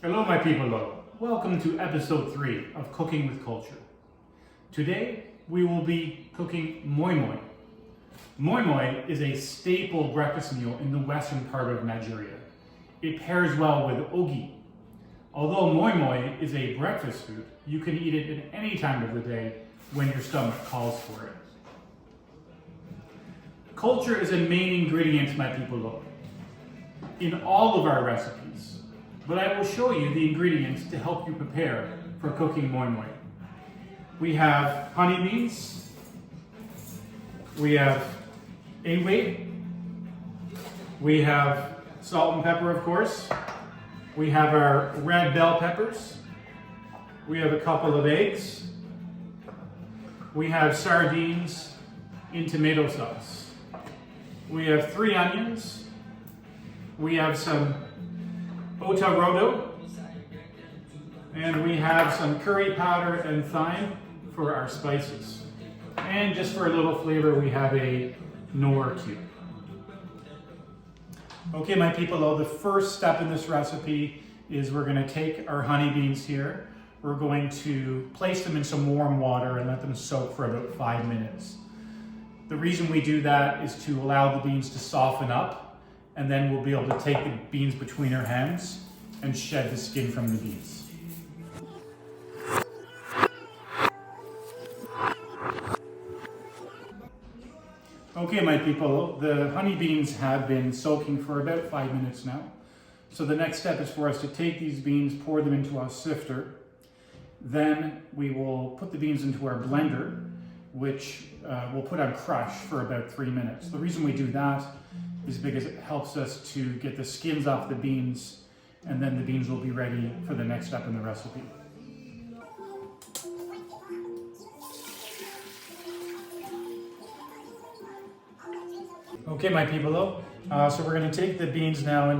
Hello my people, welcome to episode 3 of Cooking with Culture. Today we will be cooking Moin Moin. Moin Moin is a staple breakfast meal in the western part of Nigeria. It pairs well with ogi. Although Moin Moin is a breakfast food, you can eat it at any time of the day when your stomach calls for it. Culture is a main ingredient, my people, in all of our recipes. But I will show you the ingredients to help you prepare for cooking Moin Moin. We have honey beans, we have èlèwè, we have salt and pepper, of course, we have our red bell peppers, we have a couple of eggs, we have sardines in tomato sauce, we have 3 onions, we have some èlèwè, and we have some curry powder and thyme for our spices. And just for a little flavor, we have a Knorr cube. Okay, my people, the first step in this recipe is we're going to take our honey beans here. We're going to place them in some warm water and let them soak for about 5 minutes. The reason we do that is to allow the beans to soften up, and then we'll be able to take the beans between our hands and shed the skin from the beans. Okay, my people, the honey beans have been soaking for about 5 minutes now. So the next step is for us to take these beans, pour them into a sifter. Then we will put the beans into our blender, which we'll put on crush for about 3 minutes. The reason we do that is because it helps us to get the skins off the beans, and then the beans will be ready for the next step in the recipe. Okay, my people, so we're going to take the beans now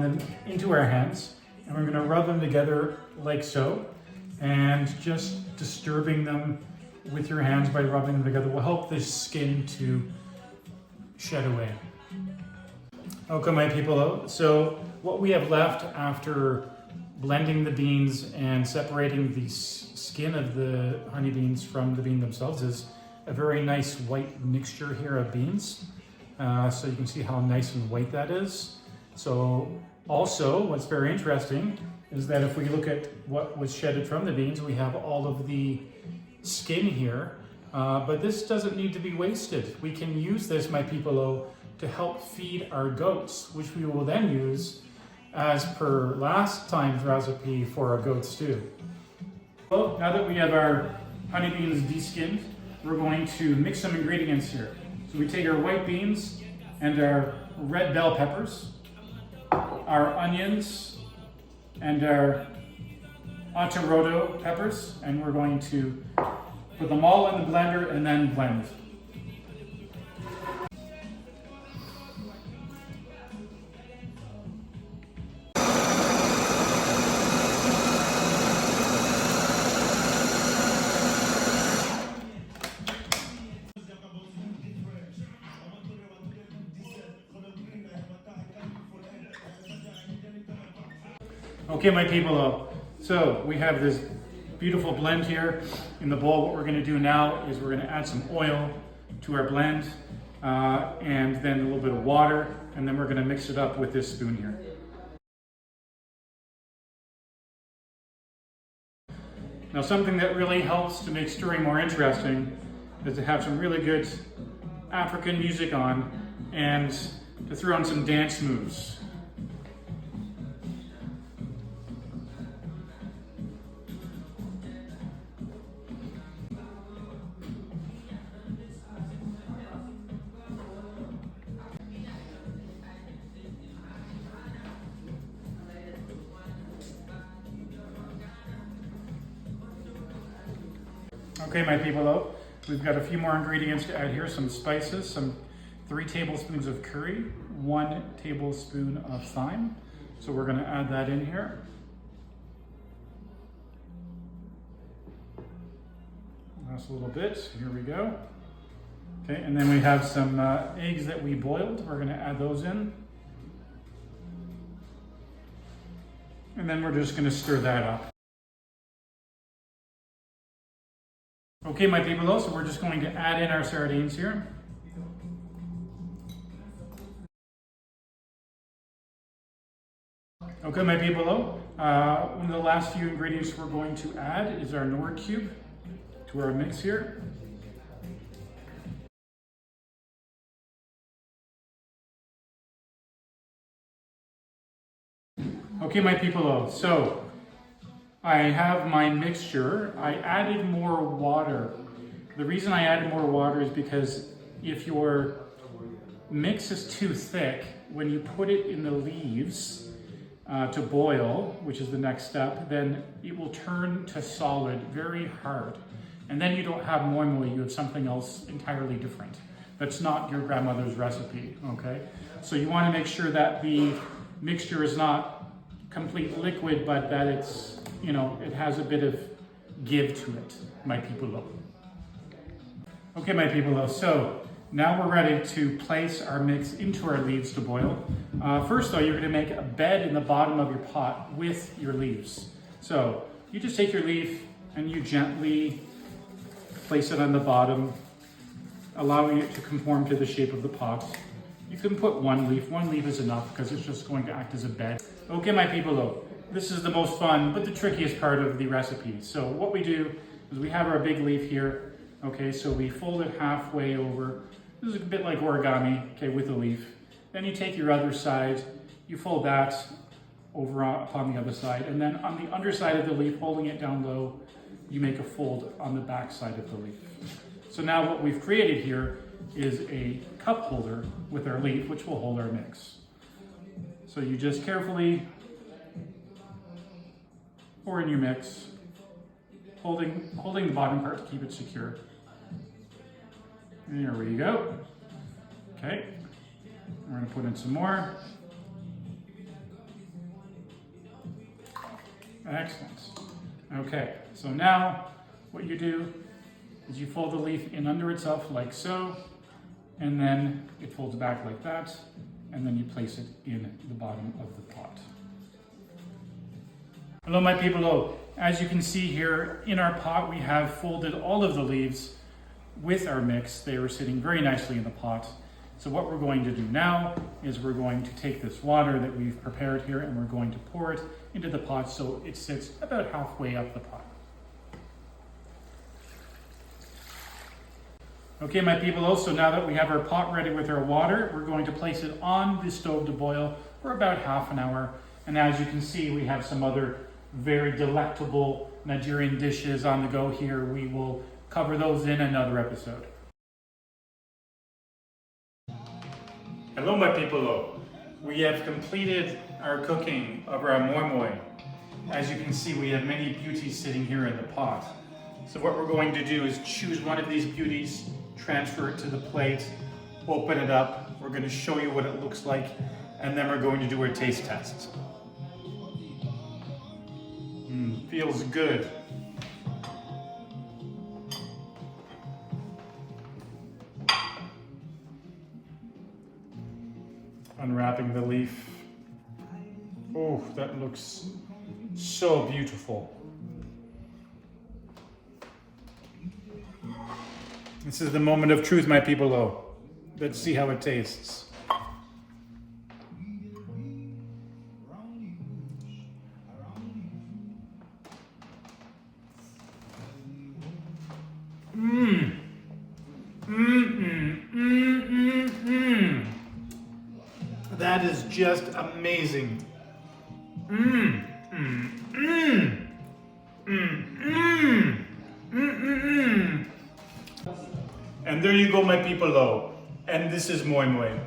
into our hands, and we're going to rub them together like so, and just disturbing them with your hands by rubbing them together will help the skin to shed away. Okay, my people, so what we have left after blending the beans and separating the skin of the honey beans from the bean themselves is a very nice white mixture here of beans. So you can see how nice and white that is. So also what's very interesting is that if we look at what was shedded from the beans, we have all of the skin here, but this doesn't need to be wasted. We can use this, my people, to help feed our goats, which we will then use as per last time's recipe for our goat stew. Well, now that we have our honey beans de-skinned, we're going to mix some ingredients here. So we take our white beans and our red bell peppers, our onions, and our èlèwè peppers, and we're going to put them all in the blender and then blend. Okay, my people, so we have this beautiful blend here in the bowl. What we're going to do now is we're going to add some oil to our blend and then a little bit of water, and then we're going to mix it up with this spoon here. Now, something that really helps to make stirring more interesting is to have some really good African music on and to throw on some dance moves. Okay, my people, we've got a few more ingredients to add here. Some spices, 3 tablespoons of curry, 1 tablespoon of thyme. So we're going to add that in here. Last a little bit, here we go. Okay, and then we have some eggs that we boiled. We're going to add those in. And then we're just gonna stir that up. Okay, my people, so we're just going to add in our sardines here. Okay, my people, one of the last few ingredients we're going to add is our Nord cube to our mix here. Okay, my people, so I have my mixture. I added more water. The reason I added more water is because if your mix is too thick, when you put it in the leaves to boil, which is the next step, then it will turn to solid very hard. And then you don't have moin moin, you have something else entirely different. That's not your grandmother's recipe, okay? So you want to make sure that the mixture is not complete liquid, but that it's, you know, it has a bit of give to it, my people. Okay, my people, so now we're ready to place our mix into our leaves to boil. First though, you're gonna make a bed in the bottom of your pot with your leaves. So you just take your leaf and you gently place it on the bottom, allowing it to conform to the shape of the pot. You can put one leaf is enough because it's just going to act as a bed. Okay, my people, this is the most fun, but the trickiest part of the recipe. So what we do is we have our big leaf here. Okay, so we fold it halfway over. This is a bit like origami, okay, with a leaf. Then you take your other side, you fold that over upon the other side, and then on the underside of the leaf, holding it down low, you make a fold on the back side of the leaf. So now what we've created here is a cup holder with our leaf, which will hold our mix. So you just carefully pour in your mix, holding the bottom part to keep it secure. And there we go. Okay, we're gonna put in some more. Excellent. Okay, so now what you do is you fold the leaf in under itself like so, and then it folds back like that, and then you place it in the bottom of the pot. Hello, my people. As you can see here, in our pot, we have folded all of the leaves with our mix. They were sitting very nicely in the pot. So what we're going to do now is we're going to take this water that we've prepared here and we're going to pour it into the pot so it sits about halfway up the pot. Okay, my people, so now that we have our pot ready with our water, we're going to place it on the stove to boil for about half an hour. And as you can see, we have some other very delectable Nigerian dishes on the go here. We will cover those in another episode. Hello, my people. We have completed our cooking of our moin moin. As you can see, we have many beauties sitting here in the pot. So what we're going to do is choose one of these beauties, transfer it to the plate, open it up. We're going to show you what it looks like, and then we're going to do our taste test. Feels good. Unwrapping the leaf. Oh, that looks so beautiful. This is the moment of truth, my people. Let's see how it tastes. That is just amazing. And there you go, my people. And this is moin moin.